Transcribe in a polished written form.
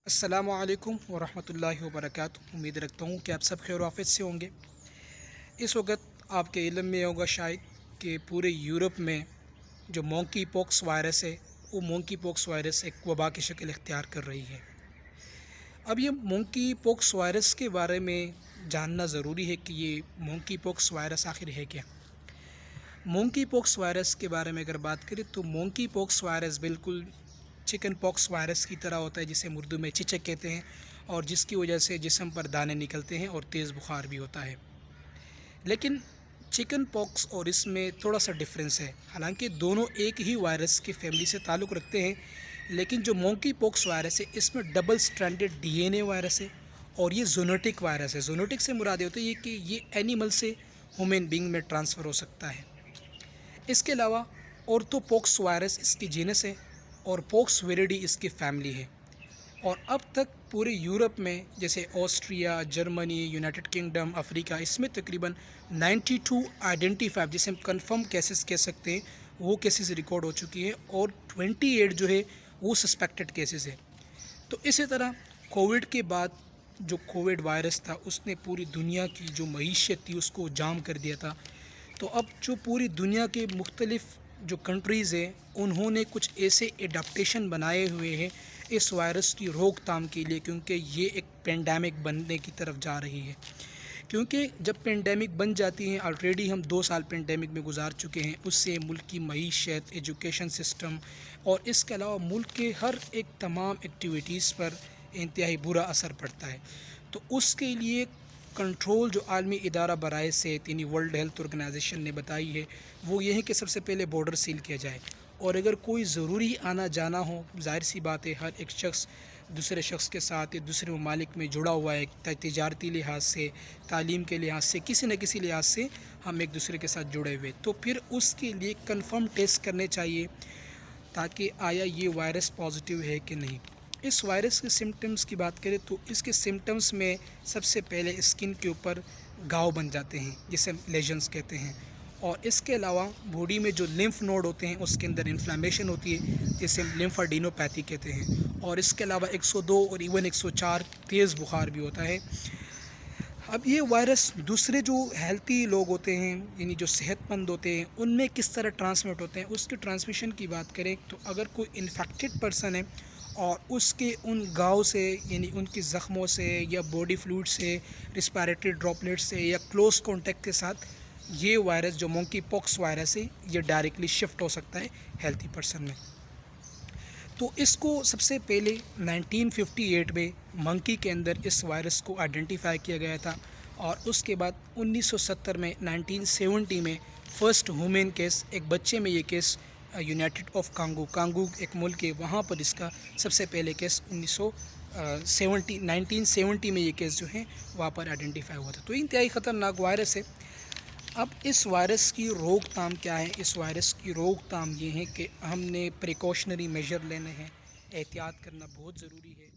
अस्सलामु अलैकुम वरहमतुल्लाहि वबरकातुहू। उम्मीद रखता हूँ कि आप सब खैर आफियत से होंगे। इस वक्त आपके इल्म में होगा शायद कि पूरे यूरोप में जो मोंकी पॉक्स वायरस है, वो मोंकी पॉक्स वायरस एक वबा की शक्ल इख्तियार कर रही है। अब ये मोंकी पॉक्स वायरस के बारे में जानना ज़रूरी है कि ये मोंकी पॉक्स वायरस आखिर है क्या। मोंकी पॉक्स वायरस के बारे में अगर बात करें तो मोंकी पॉक्स वायरस बिल्कुल चिकन पॉक्स वायरस की तरह होता है, जिसे उर्दू में चिचक कहते हैं, और जिसकी वजह से जिस्म पर दाने निकलते हैं और तेज़ बुखार भी होता है। लेकिन चिकन पॉक्स और इसमें थोड़ा सा डिफरेंस है। हालांकि दोनों एक ही वायरस की फैमिली से ताल्लुक़ रखते हैं, लेकिन जो मोंकी पॉक्स वायरस है इसमें डबल स्ट्रैंडेड डीएनए वायरस है और ये ज़ूनोटिक वायरस है। ज़ूनोटिक से मुराद होता है ये कि ये एनिमल से ह्यूमन बींग में ट्रांसफ़र हो सकता है। इसके अलावा ऑर्थोपॉक्स वायरस इसकी जीनस है और पॉक्स विरिडी इसकी फैमिली है। और अब तक पूरे यूरोप में जैसे Austria, Germany, United kingdom, Africa, इसमें तकरीबन 92 आइडेंटिफाइड जिसे हम कंफर्म केसेस कह सकते हैं, वो केसेस रिकॉर्ड हो चुकी है और 28 जो है वो सस्पेक्टेड केसेस है। तो इसी तरह कोविड के बाद जो कोविड वायरस था उसने पूरी दुनिया की जो मईशत थी उसको जाम कर दिया था। तो अब जो पूरी दुनिया के मुख्तलिफ़ जो कंट्रीज़ हैं उन्होंने कुछ ऐसे एडाप्टेशन बनाए हुए हैं इस वायरस की रोकथाम के लिए, क्योंकि ये एक पेंडेमिक बनने की तरफ जा रही है। क्योंकि जब पेंडेमिक बन जाती हैं, ऑलरेडी हम 2 साल पेंडेमिक में गुजार चुके हैं, उससे मुल्क की मईशत, एजुकेशन सिस्टम और इसके अलावा मुल्क के हर एक तमाम एक्टिविटीज़ पर इंतहाई बुरा असर पड़ता है। तो उसके लिए कंट्रोल जो आलमी इदारा बराए सेहत यानी वर्ल्ड हेल्थ ऑर्गेनाइजेशन ने बताई है वो ये है कि सबसे पहले बॉर्डर सील किया जाए, और अगर कोई ज़रूरी आना जाना हो, ज़ाहिर सी बात है हर एक शख्स दूसरे शख्स के साथ या दूसरे ममालिक में जुड़ा हुआ है, तिजारती लिहाज से, तालीम के लिहाज से, किसी न किसी लिहाज से हम एक दूसरे के साथ जुड़े हुए। तो फिर उसके लिए कंफर्म टेस्ट करने चाहिए ताकि आया ये वायरस पॉजिटिव है कि नहीं। इस वायरस के सिम्टम्स की बात करें तो इसके सिम्टम्स में सबसे पहले स्किन के ऊपर घाव बन जाते हैं जिसे लेजन्स कहते हैं, और इसके अलावा बॉडी में जो लिम्फ नोड होते हैं उसके अंदर इन्फ्लेमेशन होती है जिसे लिम्फाडीनोपैथी कहते हैं, और इसके अलावा 102 और इवन 104 तेज़ बुखार भी होता है। अब ये वायरस दूसरे जो हेल्थी लोग होते हैं यानी जो सेहतमंद होते हैं उनमें किस तरह ट्रांसमिट होते हैं, उसके ट्रांसमिशन की बात करें तो अगर कोई इन्फेक्टेड पर्सन है और उसके उन घाव से यानी उनकी ज़ख्मों से या बॉडी फ्लूइड से, रिस्पायरेटरी ड्रॉपलेट से या क्लोज कॉन्टेक्ट के साथ ये वायरस जो मोंकी पॉक्स वायरस है ये डायरेक्टली शिफ्ट हो सकता है हेल्थी पर्सन में। तो इसको सबसे पहले 1958 में मंकी के अंदर इस वायरस को आइडेंटिफाई किया गया था, और उसके बाद 1970 में 1970 में फ़र्स्ट ह्यूमन केस, एक बच्चे में ये केस यूनाइटेड ऑफ कांगू एक मुल्क है, वहाँ पर इसका सबसे पहले केस 1970 में ये केस जो है वहाँ पर आइडेंटिफाई हुआ था। तो इंतहाई ख़तरनाक वायरस है। अब इस वायरस की रोकथाम क्या है? इस वायरस की रोकथाम ये है कि हमने प्रिकॉशनरी मेजर लेने हैं, एहतियात करना बहुत ज़रूरी है।